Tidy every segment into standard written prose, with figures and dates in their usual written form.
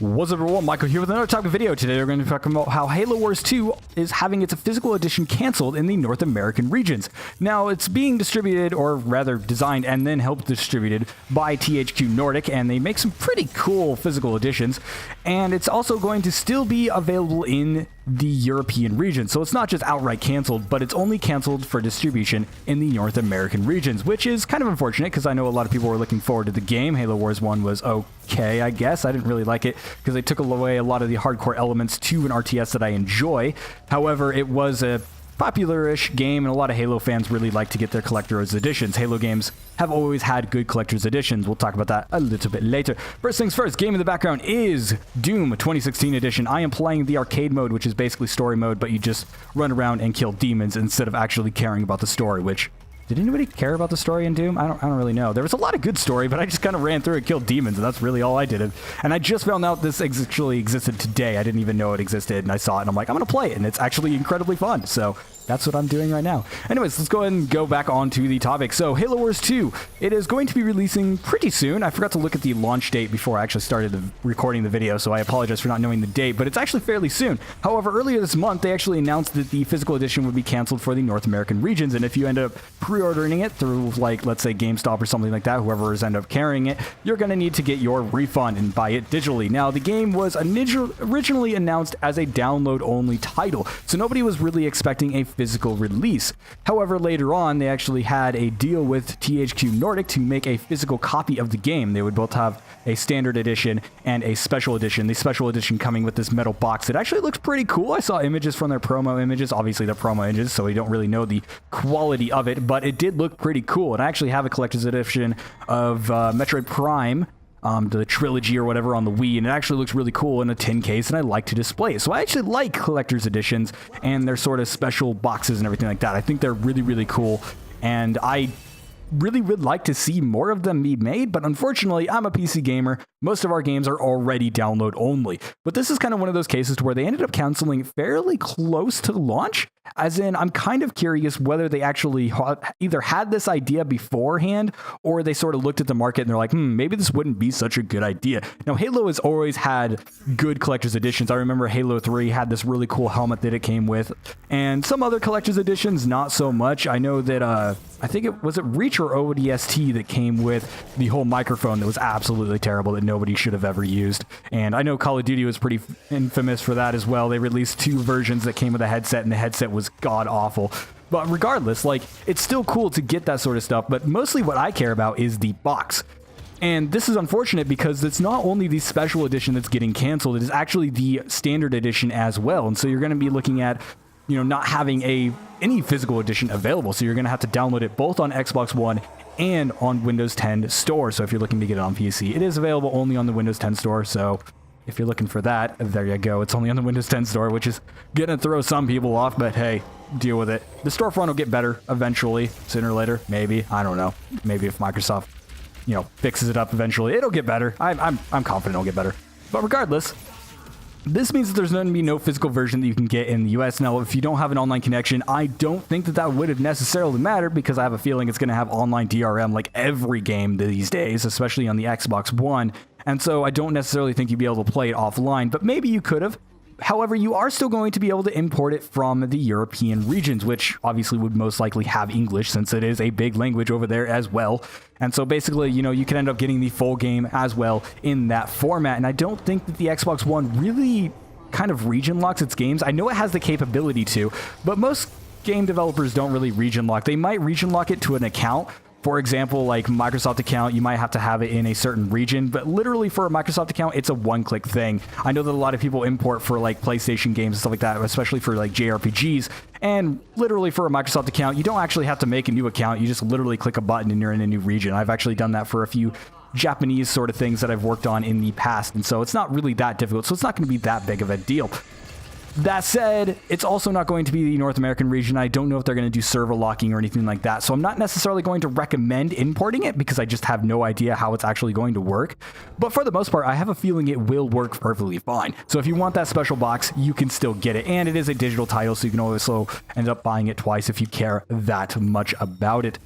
What's up everyone, Michael here with another topic video. Today we're going to talk about how Halo Wars 2 is having its physical edition canceled in the North American regions. Now, it's being distributed, or rather designed and then helped distributed by THQ Nordic, and they make some pretty cool physical editions, and it's also going to still be available in the European region. So it's not just outright canceled, but it's only canceled for distribution in the North American regions, which is kind of unfortunate because I know a lot of people were looking forward to the game. Halo Wars 1 was okay, I guess. I didn't really like it because they took away a lot of the hardcore elements to an RTS that I enjoy. However, it was a popular-ish game, and a lot of Halo fans really like to get their collector's editions. Halo games have always had good collector's editions. We'll talk about that a little bit later. First things first, game in the background is Doom 2016 edition. I am playing the arcade mode, which is basically story mode, but you just run around and kill demons instead of actually caring about the story, which... Did anybody care about the story in Doom? I don't really know. There was a lot of good story, but I just kind of ran through and killed demons, and that's really all I did. And I just found out this actually existed today. I didn't even know it existed, and I saw it, and I'm like, I'm going to play it, and it's actually incredibly fun. So that's what I'm doing right now. Anyways, let's go ahead and go back on to the topic. So Halo Wars 2, it is going to be releasing pretty soon. I forgot to look at the launch date before I actually started recording the video, so I apologize for not knowing the date, but it's actually fairly soon. However, earlier this month, they actually announced that the physical edition would be canceled for the North American regions, and if you end up pre-ordering it through, like, let's say GameStop or something like that, whoever is end up carrying it, you're going to need to get your refund and buy it digitally. Now, the game was originally announced as a download-only title, so nobody was really expecting a physical release. However, later on, they actually had a deal with THQ Nordic to make a physical copy of the game. They would both have a standard edition and a special edition. The special edition coming with this metal box. It actually looks pretty cool. I saw images from their promo images. Obviously, they're promo images, so we don't really know the quality of it, but it did look pretty cool. And I actually have a collector's edition of Metroid Prime, the trilogy or whatever on the Wii, and it actually looks really cool in a tin case, and I like to display it. So I actually like collector's editions and their sort of special boxes and everything like that. I think they're really, really cool, and I really would like to see more of them be made, but unfortunately, I'm a PC gamer. Most of our games are already download only. But this is kind of one of those cases where they ended up canceling fairly close to launch, as in, I'm kind of curious whether they actually either had this idea beforehand, or they sort of looked at the market and they're like, maybe this wouldn't be such a good idea. Now, Halo has always had good collector's editions. I remember Halo 3 had this really cool helmet that it came with, and some other collector's editions, not so much. I know that, I think it was Reach or ODST that came with the whole microphone that was absolutely terrible that nobody should have ever used. And I know Call of Duty was pretty infamous for that as well. They released 2 versions that came with a headset, and the headset was god-awful. But regardless, like, it's still cool to get that sort of stuff, but mostly what I care about is the box. And this is unfortunate because it's not only the special edition that's getting canceled, it is actually the standard edition as well. And so you're going to be looking at, you know, not having any physical edition available. So you're going to have to download it both on Xbox One and on Windows 10 store. So if you're looking to get it on PC, it is available only on the Windows 10 store. So if you're looking for that, there you go. It's only on the Windows 10 store, which is going to throw some people off, but hey, deal with it. The storefront will get better eventually, sooner or later, maybe. I don't know. Maybe if Microsoft, you know, fixes it up eventually, it'll get better. I'm confident it'll get better. But regardless, this means that there's going to be no physical version that you can get in the US. Now, if you don't have an online connection, I don't think that would have necessarily mattered, because I have a feeling it's going to have online DRM like every game these days, especially on the Xbox One. And so I don't necessarily think you'd be able to play it offline, but maybe you could have. However, you are still going to be able to import it from the European regions, which obviously would most likely have English, since it is a big language over there as well. And so basically, you know, you can end up getting the full game as well in that format. And I don't think that the Xbox One really kind of region locks its games. I know it has the capability to, but most game developers don't really region lock. They might region lock it to an account. For example, like Microsoft account, you might have to have it in a certain region, but literally for a Microsoft account, it's a one-click thing. I know that a lot of people import for like PlayStation games and stuff like that, especially for like JRPGs, and literally for a Microsoft account, you don't actually have to make a new account. You just literally click a button and you're in a new region. I've actually done that for a few Japanese sort of things that I've worked on in the past, and so it's not really that difficult, so it's not going to be that big of a deal. That said, it's also not going to be the North American region. I don't know if they're going to do server locking or anything like that, so I'm not necessarily going to recommend importing it because I just have no idea how it's actually going to work. But for the most part, I have a feeling it will work perfectly fine. So if you want that special box, you can still get it. And it is a digital title, so you can also end up buying it twice if you care that much about it.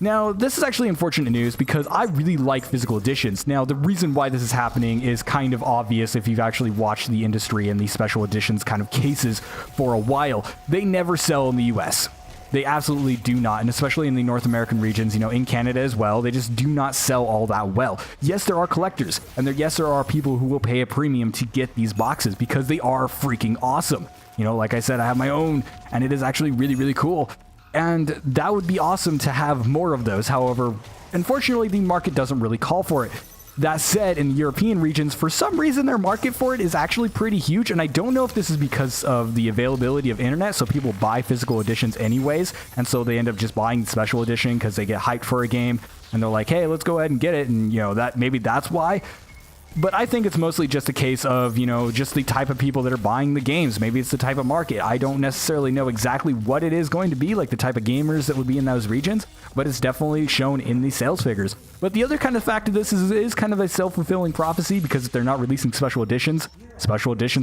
Now, this is actually unfortunate news because I really like physical editions. Now, the reason why this is happening is kind of obvious if you've actually watched the industry and these special editions kind of cases for a while. They never sell in the US. They absolutely do not, and especially in the North American regions, you know, in Canada as well, they just do not sell all that well. Yes, there are collectors, and yes, there are people who will pay a premium to get these boxes because they are freaking awesome. You know, like I said, I have my own, and it is actually really, really cool. And that would be awesome to have more of those. However, unfortunately, the market doesn't really call for it. That said, in the European regions, for some reason, their market for it is actually pretty huge. And I don't know if this is because of the availability of internet. So people buy physical editions anyways. And so they end up just buying the special edition because they get hyped for a game. And they're like, hey, let's go ahead and get it. And, you know, that maybe that's why. But I think it's mostly just a case of, you know, just the type of people that are buying the games. Maybe it's the type of market. I don't necessarily know exactly what it is going to be, like the type of gamers that would be in those regions, but it's definitely shown in the sales figures. But the other kind of fact of this is kind of a self-fulfilling prophecy, because if they're not releasing special editions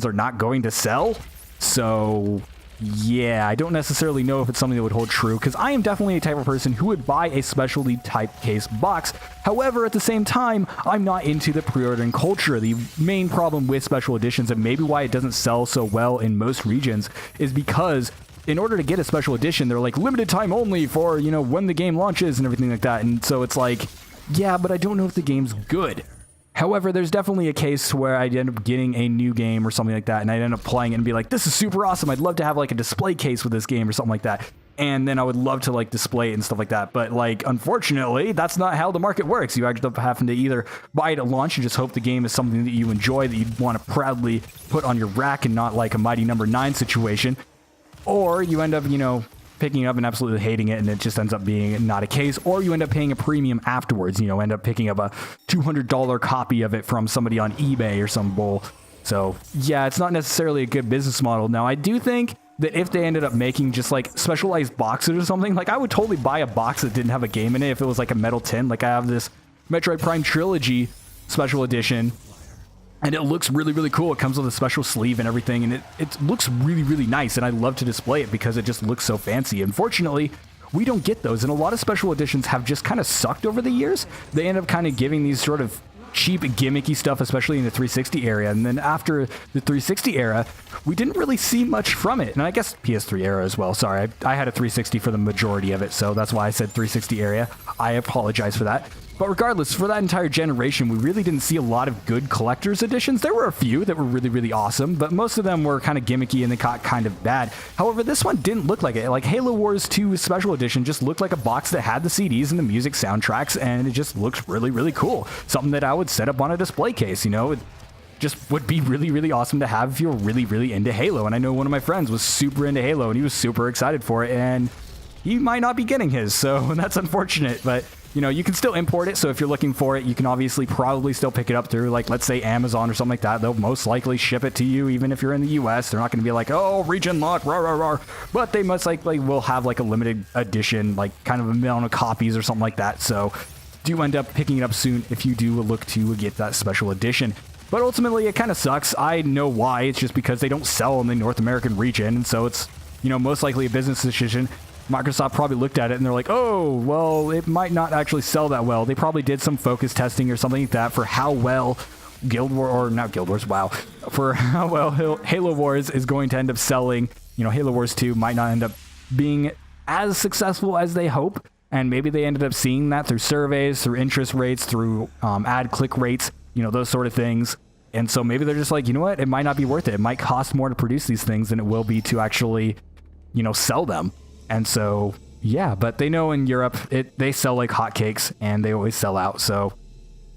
are not going to sell. So yeah, I don't necessarily know if it's something that would hold true, because I am definitely a type of person who would buy a specialty type case box. However, at the same time, I'm not into the pre-ordering culture. The main problem with special editions, and maybe why it doesn't sell so well in most regions, is because in order to get a special edition, they're like limited time only for, you know, when the game launches and everything like that. And so it's like, yeah, but I don't know if the game's good. However, there's definitely a case where I'd end up getting a new game or something like that, and I'd end up playing it and be like, this is super awesome. I'd love to have like a display case with this game or something like that. And then I would love to like display it and stuff like that. But like, unfortunately, that's not how the market works. You end up having to either buy it at launch and just hope the game is something that you enjoy, that you'd want to proudly put on your rack and not like a Mighty Number 9 situation. Or you end up, you know, picking it up and absolutely hating it, and it just ends up being not a case. Or you end up paying a premium afterwards, you know, end up picking up a $200 copy of it from somebody on eBay or some bull. So yeah, it's not necessarily a good business model. Now, I do think that if they ended up making just like specialized boxes or something, like I would totally buy a box that didn't have a game in it if it was like a metal tin. Like I have this Metroid Prime Trilogy special edition, and it looks really, really cool. It comes with a special sleeve and everything, and it looks really, really nice, and I love to display it because it just looks so fancy. Unfortunately, we don't get those, and a lot of special editions have just kind of sucked over the years. They end up kind of giving these sort of cheap, gimmicky stuff, especially in the 360 area, and then after the 360 era, we didn't really see much from it, and I guess PS3 era as well. Sorry, I had a 360 for the majority of it, so that's why I said 360 area. I apologize for that. But regardless, for that entire generation, we really didn't see a lot of good collector's editions. There were a few that were really, really awesome, but most of them were kind of gimmicky and they got kind of bad. However, this one didn't look like it. Like Halo Wars 2 Special Edition just looked like a box that had the CDs and the music soundtracks, and it just looks really, really cool. Something that I would set up on a display case, you know? It just would be really, really awesome to have if you're really, really into Halo. And I know one of my friends was super into Halo, and he was super excited for it, and he might not be getting his, so that's unfortunate, but you know, you can still import it, so if you're looking for it, you can obviously probably still pick it up through, like, let's say Amazon or something like that. They'll most likely ship it to you, even if you're in the US. They're not going to be like, oh, region lock, rah, rah, rah. But they most likely will have, like, a limited edition, like, kind of amount of copies or something like that. So do end up picking it up soon if you do look to get that special edition. But ultimately, it kind of sucks. I know why. It's just because they don't sell in the North American region, and so it's, you know, most likely a business decision. Microsoft probably looked at it and they're like, oh, well, it might not actually sell that well. They probably did some focus testing or something like that for how well for how well Halo Wars is going to end up selling. You know, Halo Wars 2 might not end up being as successful as they hope. And maybe they ended up seeing that through surveys, through interest rates, through ad click rates, you know, those sort of things. And so maybe they're just like, you know what, it might not be worth it. It might cost more to produce these things than it will be to actually, you know, sell them. And so, yeah, but they know in Europe, they sell like hotcakes and they always sell out. So,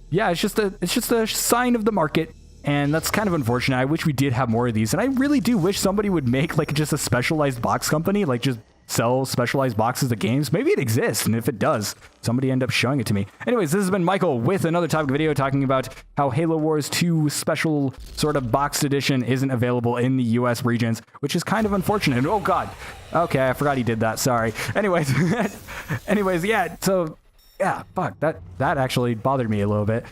yeah, it's just a sign of the market. And that's kind of unfortunate. I wish we did have more of these. And I really do wish somebody would make like just a specialized box company, like just sell specialized boxes of games. Maybe it exists, and if it does, somebody end up showing it to me. Anyways, this has been Michael with another topic video talking about how Halo Wars 2 special sort of boxed edition isn't available in the US regions, which is kind of unfortunate. Oh god. Okay, I forgot he did that. Sorry. Anyways, yeah, so yeah, fuck, that actually bothered me a little bit.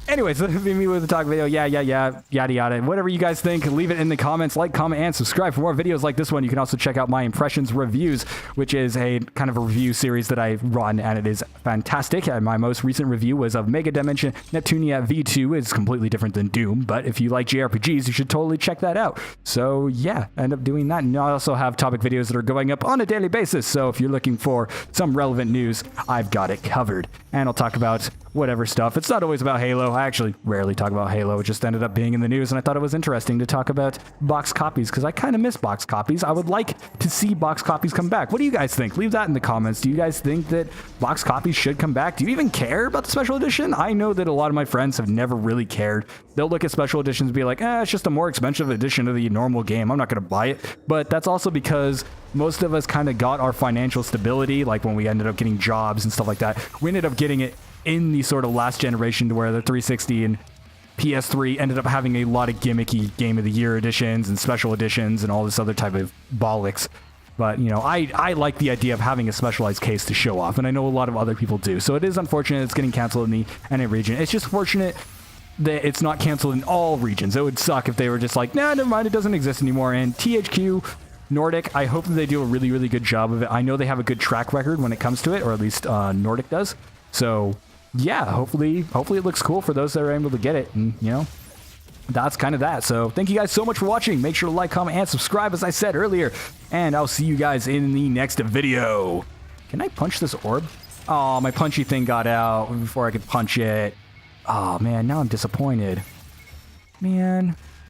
Anyways, that'll be me with the talk video. Yeah, yada, yada. Whatever you guys think, leave it in the comments. Like, comment, and subscribe for more videos like this one. You can also check out my Impressions Reviews, which is a kind of a review series that I run, and it is fantastic. And my most recent review was of Mega Dimension Neptunia V2. It's completely different than Doom, but if you like JRPGs, you should totally check that out. So yeah, end up doing that. And I also have topic videos that are going up on a daily basis. So if you're looking for some relevant news, I've got it covered. And I'll talk about whatever stuff. It's not always about Halo. I actually rarely talk about Halo. It just ended up being in the news, and I thought it was interesting to talk about box copies because I kind of miss box copies. I would like to see box copies come back. What do you guys think? Leave that in the comments. Do you guys think that box copies should come back? Do you even care about the special edition? I know that a lot of my friends have never really cared. They'll look at special editions and be like, it's just a more expensive edition of the normal game. I'm not going to buy it. But that's also because most of us kind of got our financial stability, like when we ended up getting jobs and stuff like that. We ended up getting it in the sort of last generation to where the 360 and PS3 ended up having a lot of gimmicky Game of the Year editions and special editions and all this other type of bollocks. But, you know, I like the idea of having a specialized case to show off, and I know a lot of other people do. So it is unfortunate it's getting canceled in the NA region. It's just fortunate that it's not canceled in all regions. It would suck if they were just like, nah, never mind, it doesn't exist anymore. And THQ Nordic, I hope that they do a really, really good job of it. I know they have a good track record when it comes to it, or at least Nordic does. So yeah, hopefully it looks cool for those that are able to get it, and you know, that's kind of that. So thank you guys so much for watching. Make sure to like, comment, and subscribe as I said earlier, and I'll see you guys in the next video. Can I punch this orb? Oh, my punchy thing got out before I could punch it. Oh man, now I'm disappointed, man.